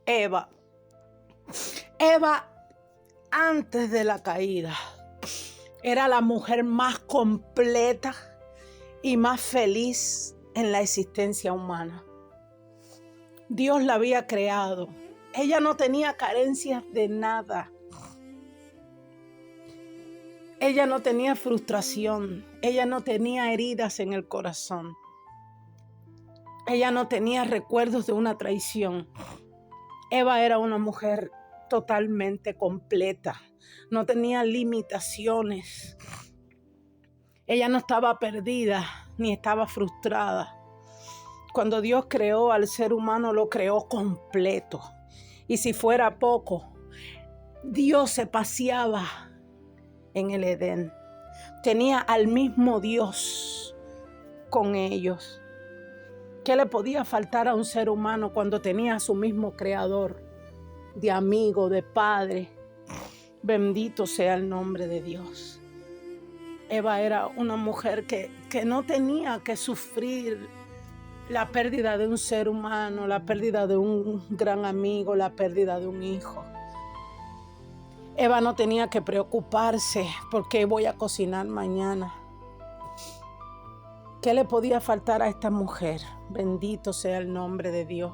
Eva. Eva, antes de la caída, era la mujer más completa y más feliz en la existencia humana. Dios la había creado. Ella no tenía carencias de nada. Ella no tenía frustración. Ella no tenía heridas en el corazón. Ella no tenía recuerdos de una traición. Eva era una mujer totalmente completa. No tenía limitaciones. Ella no estaba perdida ni estaba frustrada. Cuando Dios creó al ser humano, lo creó completo. Y si fuera poco, Dios se paseaba en el Edén. Tenía al mismo Dios con ellos. ¿Qué le podía faltar a un ser humano cuando tenía a su mismo creador, de amigo, de padre? Bendito sea el nombre de Dios. Eva era una mujer que no tenía que sufrir la pérdida de un ser humano, la pérdida de un gran amigo, la pérdida de un hijo. Eva no tenía que preocuparse por qué voy a cocinar mañana. ¿Qué le podía faltar a esta mujer? Bendito sea el nombre de Dios.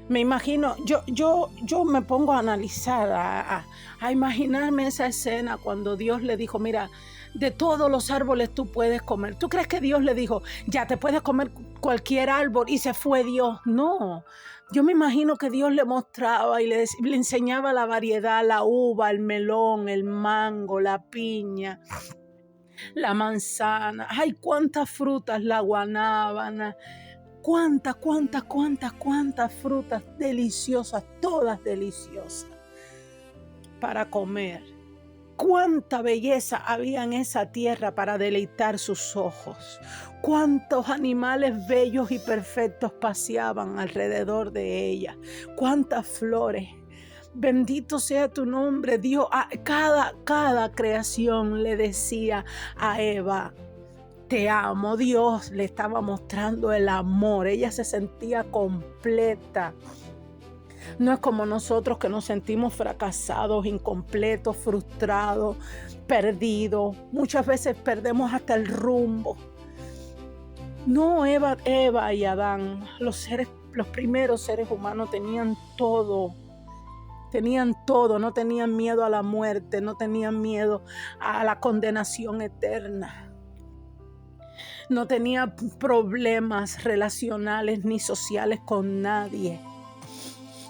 Me imagino, yo me pongo a analizar, a imaginarme esa escena cuando Dios le dijo, mira, de todos los árboles tú puedes comer. ¿Tú crees que Dios le dijo, ya te puedes comer cualquier árbol y se fue Dios? No, yo me imagino que Dios le mostraba y le enseñaba la variedad, la uva, el melón, el mango, la piña, la manzana. Ay, cuántas frutas, la guanábana. Cuántas frutas deliciosas, todas deliciosas para comer. Cuánta belleza había en esa tierra para deleitar sus ojos. Cuántos animales bellos y perfectos paseaban alrededor de ella. Cuántas flores. Bendito sea tu nombre, Dios. Cada creación le decía a Eva, te amo. Dios le estaba mostrando el amor. Ella se sentía completa. No es como nosotros que nos sentimos fracasados, incompletos, frustrados, perdidos. Muchas veces perdemos hasta el rumbo. No, Eva y Adán, los primeros seres humanos tenían todo. No tenían miedo a la muerte, no tenían miedo a la condenación eterna. No tenía problemas relacionales ni sociales con nadie.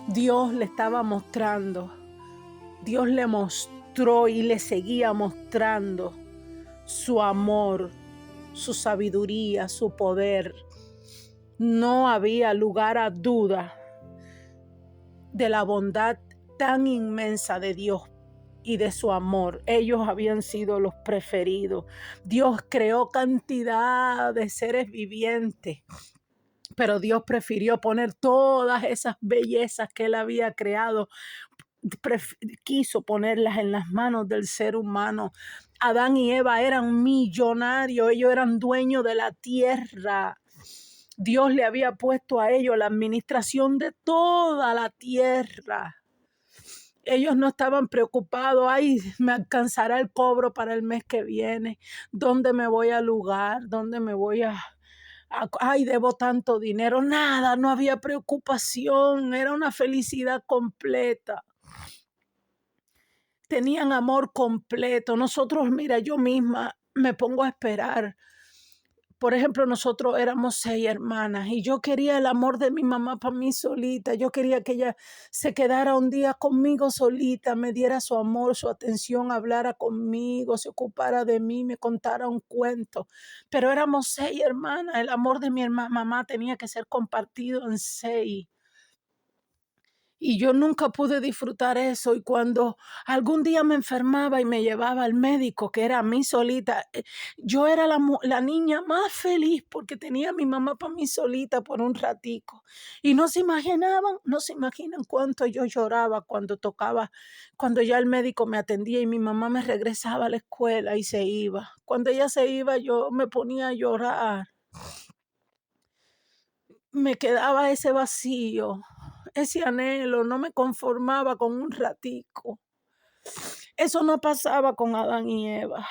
Dios le estaba mostrando. Dios le mostró y le seguía mostrando su amor, su sabiduría, su poder. No había lugar a duda de la bondad tan inmensa de Dios y de su amor. Ellos habían sido los preferidos. Dios creó cantidad de seres vivientes, pero Dios prefirió poner todas esas bellezas que Él había creado, quiso ponerlas en las manos del ser humano. Adán y Eva eran millonarios, ellos eran dueños de la tierra. Dios le había puesto a ellos la administración de toda la tierra. Ellos no estaban preocupados, ay, me alcanzará el cobro para el mes que viene, ¿dónde me voy a lugar? ¿Dónde me voy ay, debo tanto dinero? Nada, no había preocupación, era una felicidad completa. Tenían amor completo. Nosotros, mira, yo misma me pongo a esperar. Por ejemplo, nosotros éramos 6 hermanas y yo quería el amor de mi mamá para mí solita. Yo quería que ella se quedara un día conmigo solita, me diera su amor, su atención, hablara conmigo, se ocupara de mí, me contara un cuento. Pero éramos 6 hermanas. El amor de mi mamá tenía que ser compartido en 6. Y yo nunca pude disfrutar eso. Y cuando algún día me enfermaba y me llevaba al médico, que era a mí solita, yo era la niña más feliz porque tenía a mi mamá para mí solita por un ratico. Y no se imaginan cuánto yo lloraba cuando ya el médico me atendía y mi mamá me regresaba a la escuela y se iba. Cuando ella se iba, yo me ponía a llorar. Me quedaba ese vacío ese anhelo, no me conformaba con un ratico. Eso no pasaba con Adán y Eva.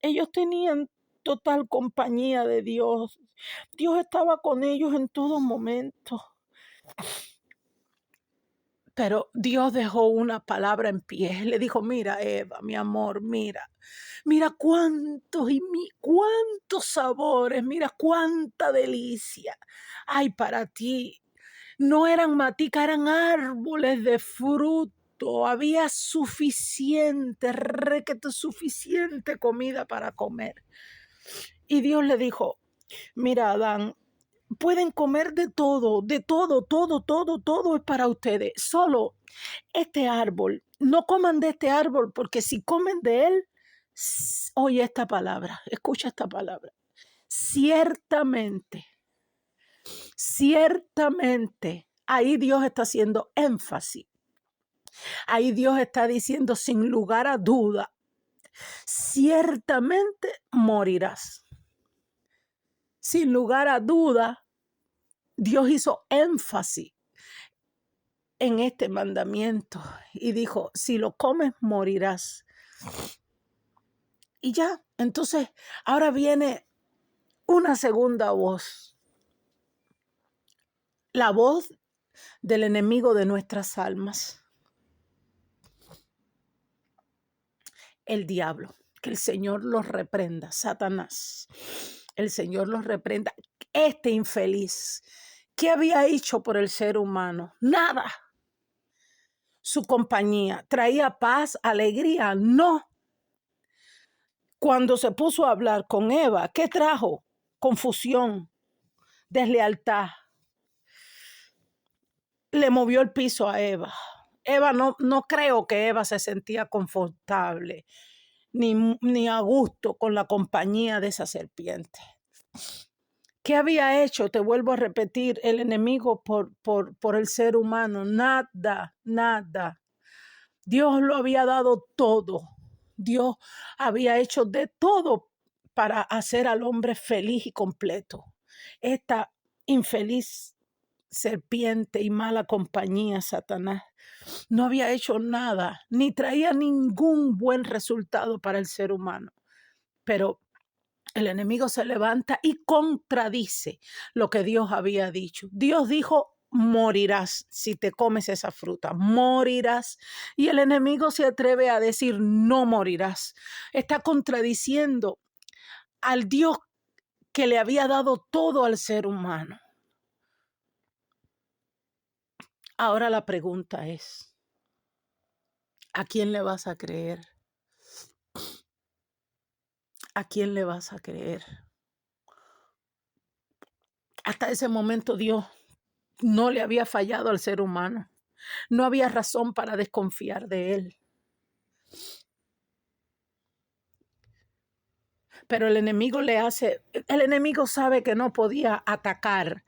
Ellos tenían total compañía de Dios. Dios estaba con ellos en todo momento. Pero Dios dejó una palabra en pie. Le dijo, mira, Eva, mi amor, mira cuántos sabores, mira cuánta delicia hay para ti. No eran maticas, eran árboles de fruto. Había suficiente, requete suficiente comida para comer. Y Dios le dijo, mira, Adán, pueden comer de todo, todo es para ustedes. Solo este árbol, no coman de este árbol, porque si comen de él, oye esta palabra, escucha esta palabra. Ciertamente, ahí Dios está haciendo énfasis. Ahí Dios está diciendo sin lugar a duda, ciertamente morirás. Sin lugar a duda, Dios hizo énfasis en este mandamiento y dijo, si lo comes, morirás. Y ya, entonces, ahora viene una segunda voz. La voz del enemigo de nuestras almas. El diablo. Que el Señor los reprenda. Satanás. El Señor los reprenda. Este infeliz. ¿Qué había hecho por el ser humano? Nada. Su compañía traía paz, alegría. No. Cuando se puso a hablar con Eva, ¿qué trajo? Confusión, deslealtad. Le movió el piso a Eva. Eva no creo que Eva se sentía confortable ni a gusto con la compañía de esa serpiente. ¿Qué había hecho? Te vuelvo a repetir, el enemigo por el ser humano. Nada. Dios lo había dado todo. Dios había hecho de todo para hacer al hombre feliz y completo. Esta infeliz serpiente y mala compañía, Satanás, no había hecho nada, ni traía ningún buen resultado para el ser humano. Pero el enemigo se levanta y contradice lo que Dios había dicho. Dios dijo, morirás si te comes esa fruta, morirás. Y el enemigo se atreve a decir, no morirás. Está contradiciendo al Dios que le había dado todo al ser humano. Ahora la pregunta es, ¿a quién le vas a creer? ¿A quién le vas a creer? Hasta ese momento Dios no le había fallado al ser humano. No había razón para desconfiar de él. Pero el enemigo sabe que no podía atacar.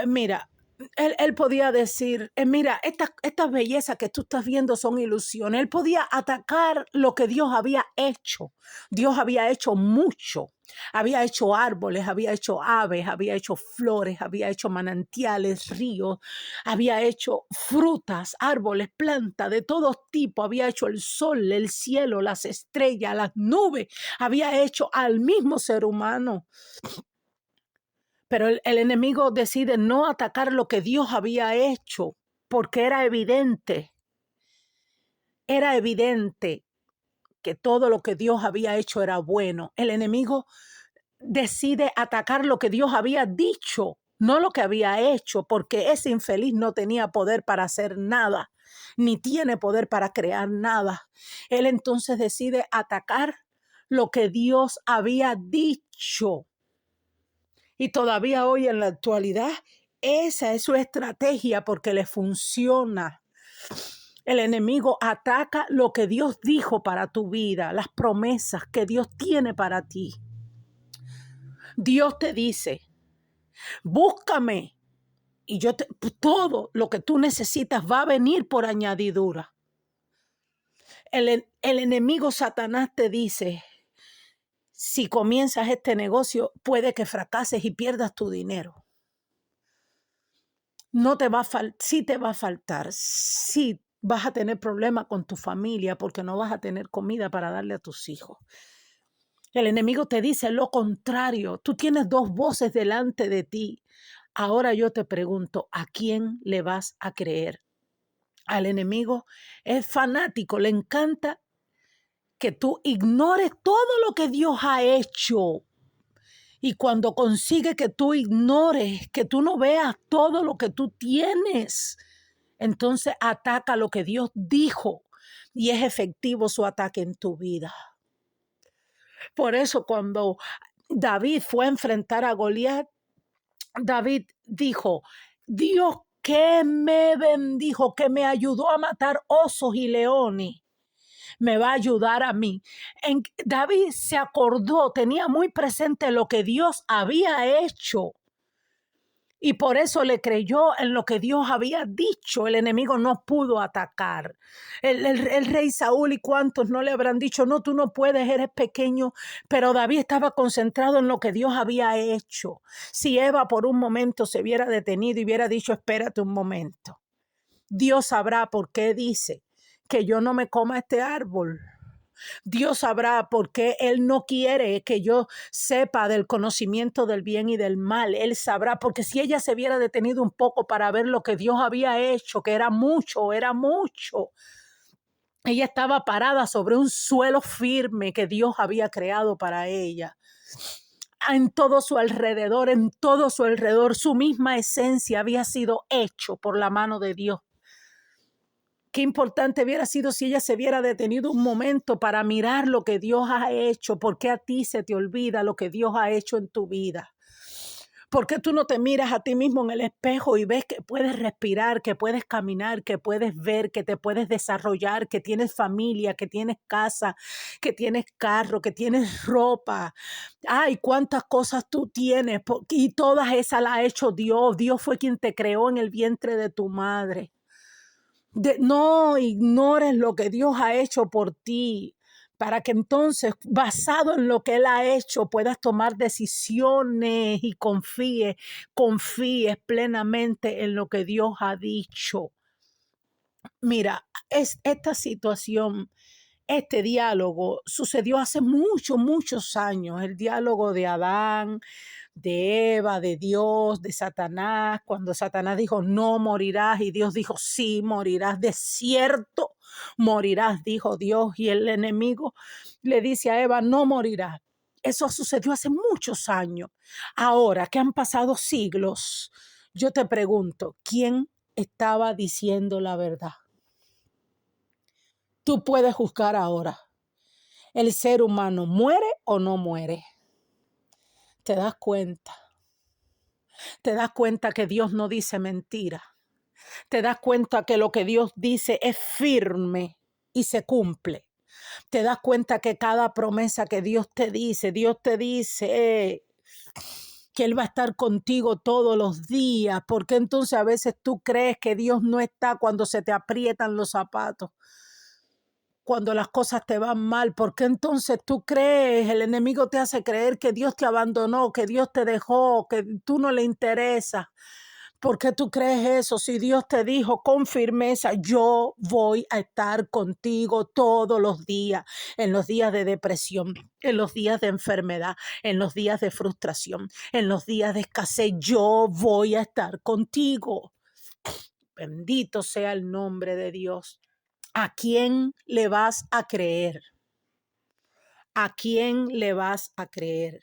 Mira, él podía decir, mira, estas bellezas que tú estás viendo son ilusiones. Él podía atacar lo que Dios había hecho. Dios había hecho mucho. Había hecho árboles, había hecho aves, había hecho flores, había hecho manantiales, ríos, había hecho frutas, árboles, plantas de todo tipo. Había hecho el sol, el cielo, las estrellas, las nubes. Había hecho al mismo ser humano. Pero el enemigo decide no atacar lo que Dios había hecho, porque era evidente que todo lo que Dios había hecho era bueno. El enemigo decide atacar lo que Dios había dicho, no lo que había hecho, porque ese infeliz no tenía poder para hacer nada, ni tiene poder para crear nada. Él entonces decide atacar lo que Dios había dicho. Y todavía hoy en la actualidad, esa es su estrategia porque le funciona. El enemigo ataca lo que Dios dijo para tu vida, las promesas que Dios tiene para ti. Dios te dice, búscame y todo lo que tú necesitas va a venir por añadidura. El enemigo Satanás te dice, si comienzas este negocio, puede que fracases y pierdas tu dinero. No te va a sí te va a faltar, sí vas a tener problemas con tu familia porque no vas a tener comida para darle a tus hijos. El enemigo te dice lo contrario. Tú tienes dos voces delante de ti. Ahora yo te pregunto, ¿a quién le vas a creer? Al enemigo es fanático, le encanta que tú ignores todo lo que Dios ha hecho. Y cuando consigue que tú ignores, que tú no veas todo lo que tú tienes, entonces ataca lo que Dios dijo y es efectivo su ataque en tu vida. Por eso cuando David fue a enfrentar a Goliat, David dijo, Dios que me bendijo, que me ayudó a matar osos y leones, me va a ayudar a mí. David se acordó, tenía muy presente lo que Dios había hecho. Y por eso le creyó en lo que Dios había dicho. El enemigo no pudo atacar. El rey Saúl y cuantos no le habrán dicho, no, tú no puedes, eres pequeño. Pero David estaba concentrado en lo que Dios había hecho. Si Eva por un momento se hubiera detenido y hubiera dicho, espérate un momento. Dios sabrá por qué dice que yo no me coma este árbol. Dios sabrá por qué Él no quiere que yo sepa del conocimiento del bien y del mal. Él sabrá, porque si ella se hubiera detenido un poco para ver lo que Dios había hecho, que era mucho, ella estaba parada sobre un suelo firme que Dios había creado para ella. En todo su alrededor, su misma esencia había sido hecho por la mano de Dios. Qué importante hubiera sido si ella se hubiera detenido un momento para mirar lo que Dios ha hecho. ¿Por qué a ti se te olvida lo que Dios ha hecho en tu vida? ¿Por qué tú no te miras a ti mismo en el espejo y ves que puedes respirar, que puedes caminar, que puedes ver, que te puedes desarrollar, que tienes familia, que tienes casa, que tienes carro, que tienes ropa? Ay, cuántas cosas tú tienes y todas esas las ha hecho Dios. Dios fue quien te creó en el vientre de tu madre. No ignores lo que Dios ha hecho por ti, para que entonces, basado en lo que Él ha hecho, puedas tomar decisiones y confíes plenamente en lo que Dios ha dicho. Mira, esta situación, este diálogo sucedió hace muchos años, el diálogo de Adán, de Eva, de Dios, de Satanás, cuando Satanás dijo, no morirás, y Dios dijo, sí, morirás, de cierto morirás, dijo Dios, y el enemigo le dice a Eva, no morirás. Eso sucedió hace muchos años. Ahora que han pasado siglos, yo te pregunto, ¿quién estaba diciendo la verdad? Tú puedes juzgar ahora. ¿El ser humano muere o no muere? ¿Te das cuenta? ¿Te das cuenta que Dios no dice mentira? ¿Te das cuenta que lo que Dios dice es firme y se cumple? ¿Te das cuenta que cada promesa que Dios te dice que Él va a estar contigo todos los días? ¿Por qué entonces a veces tú crees que Dios no está cuando se te aprietan los zapatos? Cuando las cosas te van mal, ¿por qué entonces tú crees, el enemigo te hace creer que Dios te abandonó, que Dios te dejó, que tú no le interesas? ¿Por qué tú crees eso? Si Dios te dijo con firmeza, yo voy a estar contigo todos los días, en los días de depresión, en los días de enfermedad, en los días de frustración, en los días de escasez, yo voy a estar contigo. Bendito sea el nombre de Dios. ¿A quién le vas a creer? ¿A quién le vas a creer?